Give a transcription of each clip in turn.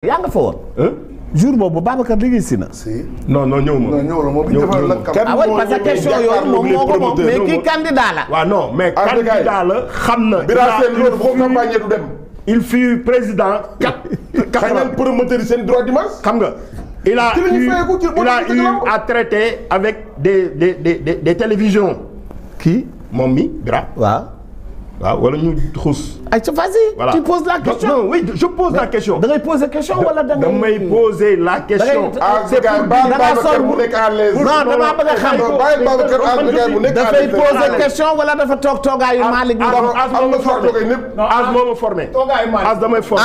yaa nga fa woon. jour boobu Babacar liggéey si na. si non ñëw ma. non ñëw la moom bi ñu defal la ah oui parce que question yooyu moom moo ko moom mais kii candidat la. waaw non mais candidat la xam na. Bira Sène loolu boo campagne du dem. il fut président 4. xañal promoteur yi seen droit d'image. xam nga il a eu à traiter avec des télévisions. kii moom mi Bira. waaw. waaw wala ñu xuus. ayca vas-y. Voilà. Tu poses la question. Non, oui, je pose la question. da ngay poser question wala da ngay. damay poser la question. c'est pour Babacar bu nekk à l'aise. non damaa bëgg a xam. bàyyi Babacar bu nekk à dafay l'aise. poser question wala dafa toog toogaayu Malick Ngom. am na soo toogee ñëpp. As moo ma formé. As damay formé.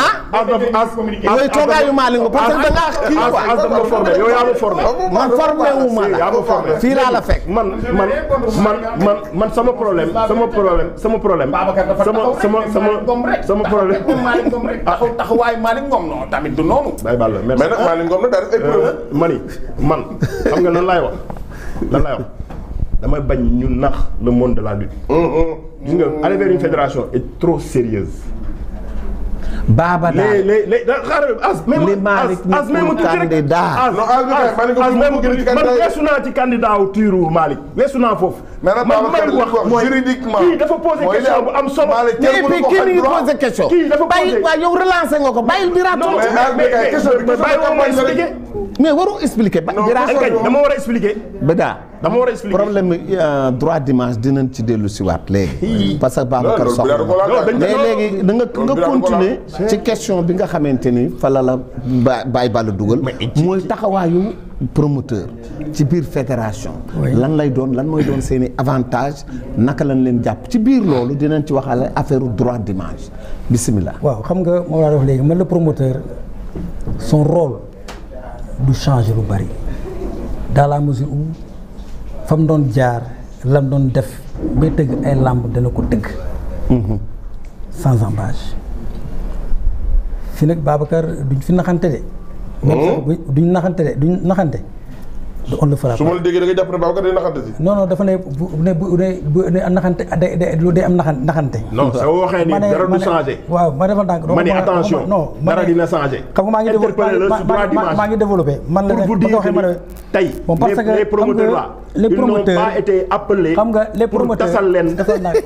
mooy toogaayu Malick Ngom parce que da ngaa kii quoi. As dama formé yow yaa ma formé. man formé wu ma la. yaa ma formé fii laa la fekk. man sama problème. sama problème. sama problème. taxawaay Malick Ngom non tamit du noonu. day bàll merci mais nag Malick Ngom nag daal def ay preuve. man xam nga lan laay wax damay bañ ñu nax le monde de la lutte. gis nga aller vers une fédération est trop sérieuse. Baba daal les Malick nekkul candidat. man weesu naa ci candidature Malick weesu naa foofu. mais nag Babacar li wax juridiquement kii dafa posé question bu am solo. mais puis kii mi ngi posé question. kii dafa posé bàyyi waaw yow relancé nga ko bàyyil Bira tontu. mais waru expliquer ba Bira dama war a expliquer. dama war a expliquer problème droit d'image dinañ ci dellu si waat léegi. parce que Babacar soxla mais léegi da nga continuer ci question bi nga xamante ni fa la Baye Balla dugal. mooy taxawaayu promoteur ci biir fédération. lan lay doon lan mooy doon seeni avantage naka lañ leen jàpp ci biir loolu dinañ ci waxale affaire droit d'image bismillah. waaw xam nga moo laa wax léegi man le promoteur son rôle du changer lu bari dans la mesure où fa mu doon jaar lam doon def bay tëgg ay làmb dana ko tëgg. sans embâche fi nag Babacar duñ fi naxante de. duñ naxante on le fera. su ma la déggee da nga jàpp ne Babacar day naxante si. non dafa ne bu naxante day am naxante. non soo waxee ni dara du changé. waaw ma defal ndànk. ma ne attention dara dina changé. xam nga maa ngi développé man la pour vous dire que tey les promoteurs là les promoteurs ils n'ont pas été appelés. xam nga les promoteurs pour tasal leen.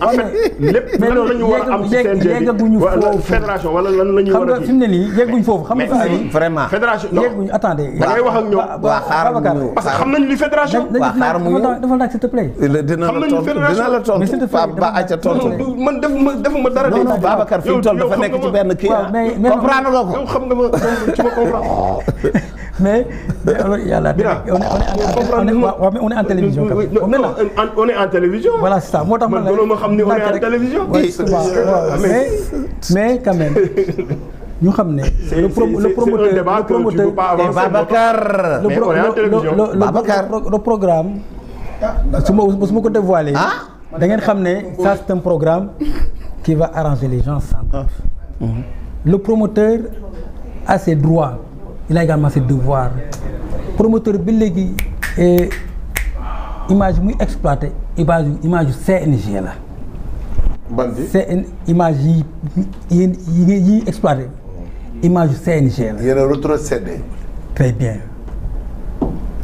en fait lépp lan la ñu war a am ci CNG bi wala fédération wala lan la ñu war a. xam nga fi mu ne nii yegguñ foofu. xam nga vraiment fédération non yegguñ attendez. da ngay wax ak ñoom. waa xaaral parce que xam nañu li fédération. waa xaaral mu ñëw dafa laaj s'il te plaît. dina la tontu ba ayca tontu. man defuma dara. non Babacar fi mu toll dafa nekk ci benn kii. comprendre nga ko. yow xam nga ma ci ma comprendre. mais yàlla on est en télévision. on est en télévision. voilà c'est ça moo tax man ma xam ni on est en télévision. mais quand même ñu xam ne. le promoteur Babacar. mais on est en télévision. le programme. su ma ko dévoiler. da ngeen xam ne ça c'est un programme qui va arranger les gens sans doute. Le promoteur a ses droits. Il a également ses devoirs. Promoteur bi léegi image muy exploité image yu CNG la. ban bi image yi exploité image yu CNG la. yéen a retrocédé. Très bien.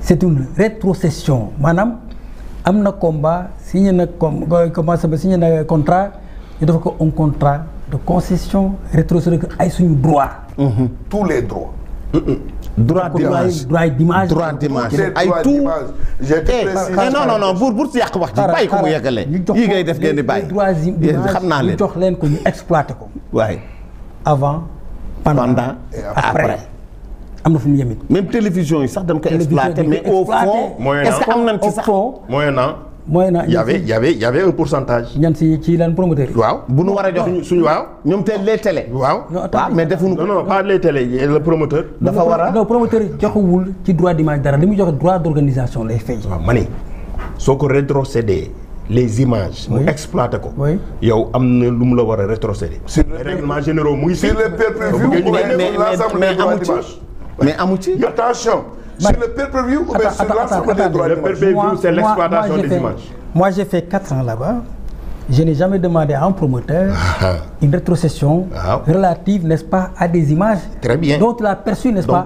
C'est une rétrocession maanaam am na combat signé na signé na contrat ñu def ko un contrat de concession rétrocédé ko ay suñu droit. tous les droits. droit d'image ay tout non pour si yàq wax ji bàyyi ko mu yeggale yi ngay def ngeen di bàyyi xam naa leen ñu jox leen ko ñu exploité ko waaye avant pendant après am na fu mu yemit même télévision yi sax dañ ko exploité mais au fond est-ce que am nañ ci sax moyennant il y avait un pourcentage. ñan ci lan promoteur yi. waaw bu nu war a jox suñu waaw. ñoom te les télé. waaw mais defuñu ko. non pas les télé le promoteur. dafa war a non promoteur yi joxewul ci droit d'image dara li muy joxe droit d'organisation lay fay. waaw ma ne soo ko rétrocédé les images. mu exploité ko. yow am na lu mu la war a rétrocédé. sur les règlements généraux muy si. sur le pay-per-view mais amu ci. attention. sur le pay-per-view ou bien sur l'ensemble des droits d'image. Le pay-per-view c'est l'exploitation des images. Moi j'ai fait 4 ans là-bas. je n'ai jamais demandé à un promoteur une rétrocession relative, n'est-ce pas, à des images dont il a perçu, n'est-ce pas,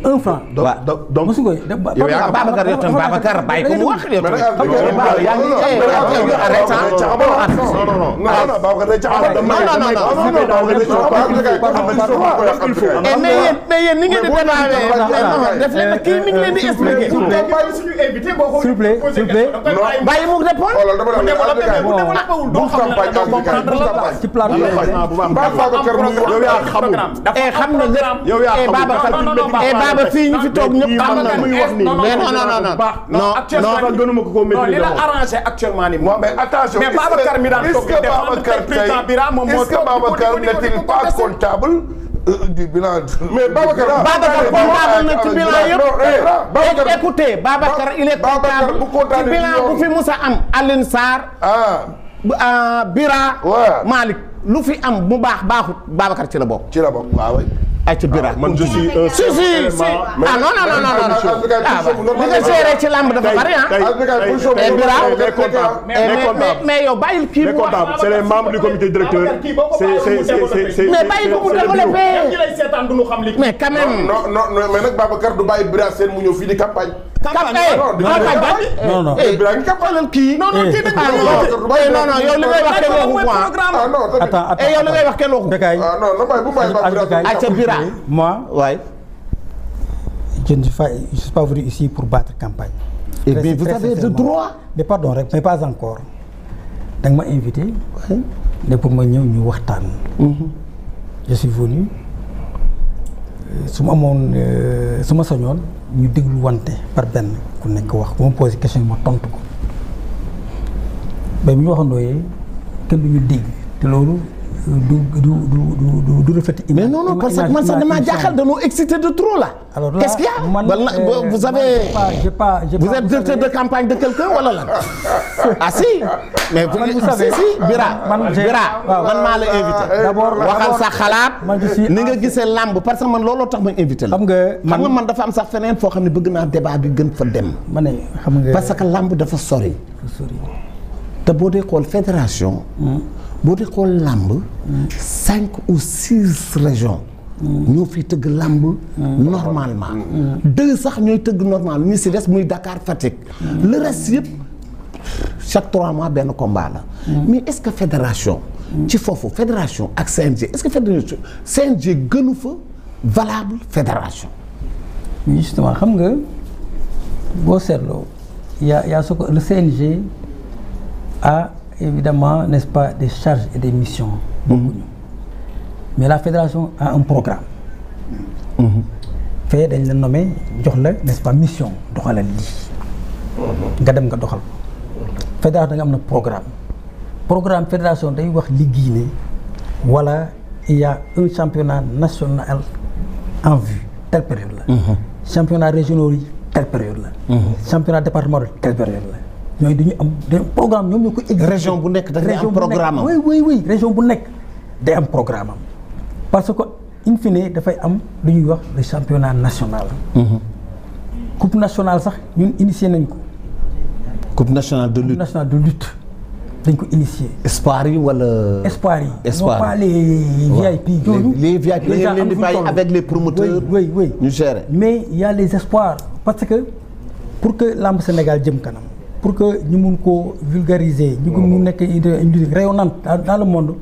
un franc. donc Babacar yow tam Babacar bàyyi ko mu wax yow mais yéen ni ngeen di def leen kii mi ngi leen di expliquer s'il vous plaît bàyyi mu répondre ci plateau xam na lépp Baba fii ñu fi toog ñëpp xam na mais non gënuma ko li la arrangé actuellement ni moom mais attention mais Babacar mi daan toog président Bira moom moo est-ce que Babacar n'est-il pas comptable du bilan mais Babacar comptable na ci bilan yëpp écoutez Babacar il est comptable ci bilan bu fi Moussa am Alioune Sarr Bira Malick lu fi am mu baaxut Babacar ci la bokk waaw ay ci Bira man je suis si non li nga géré ci lamb dafa bari mais Bira mais yow bàyyil kii les comptables c'est les membres du comité directeur mais bàyyi ko mu développé mais quand même non mais nag Babacar du bàyyi Bira Sène mu ñëw fii di campagne non Bira ngi campagne kii non yow li ngay wax kenn waxu quoi attends yow li ngay wax kenn waxu non bàyyi bu bàyyi ca Bira moi je ne suis pas venu ici pour battre campagne. Et bien vous avez le droit. Mais pardon rek mais pas encore da nga ma invité. ne pour ma ñëw ñu waxtaan. je suis venu su ma amoon su ma sañoon ñu déglu wante par benn ku nekk wax ku ma posé question ma tontu ko mais bu ñu waxandooyee kenn du ñu dégg te loolu du refléter. mais non parce que man sax damaa jaaxal dañoo excité de trop là. alors là qu'est-ce qu'il y a vous avez vous êtes directeur de campagne de quelqu'un wala lan ah si mais vous savez si Bira man maa la invité d'abord waxal sa xalaat ni nga gisee lamb parce que man looloo tax ma invité la xam nga man dafa am sax feneen foo xam ne bëgg naa débat bi gën fa dem ma ne xam nga parce que lamb dafa sori te boo dee xool fédération boo dee xool lamb 5 ou 6 régions ñoo fiy tëgg lamb normalement 2 sax ñooy tëgg normalement ñu si des muy Dakar Fatick le reste yëpp chaque 3 mois benn combat la mais est-ce que fédération ci foofu fédération ak CNG est-ce que fédération CNG gënu fa valable fédération justement xam nga boo seetloo y a ce que le CNG a évidemment n'est-ce pas des charges et des missions bokkuñu mais la fédération a un programme fee dañ la nommé jox la n'est-ce pas mission doxalal lii nga dem nga doxal fédération da nga am na programme fédération day wax liggéey ne wala il y a un championnat national en vue telle période la championnat régional yi telle période la championnat départemental telle période la ñooy dañu am programme ñoom ñoo ko région bu nekk da ngay am programme am oui région bu nekk day am programme am parce que in fine dafay am lu ñuy wax le championnat national coupe nationale sax ñun initié nañ ko coupe nationale de lutte dañ ko initié espoir yi wala espoir yi non pas les VIP les VIP da ngeen leen di bàyyi avec les promoteurs oui ñu gérer mais il y a les espoirs parce que pour que lamb Sénégal jëm kanam pour que ñu mun koo vulgariser ñu nekk une rayonnante dans le monde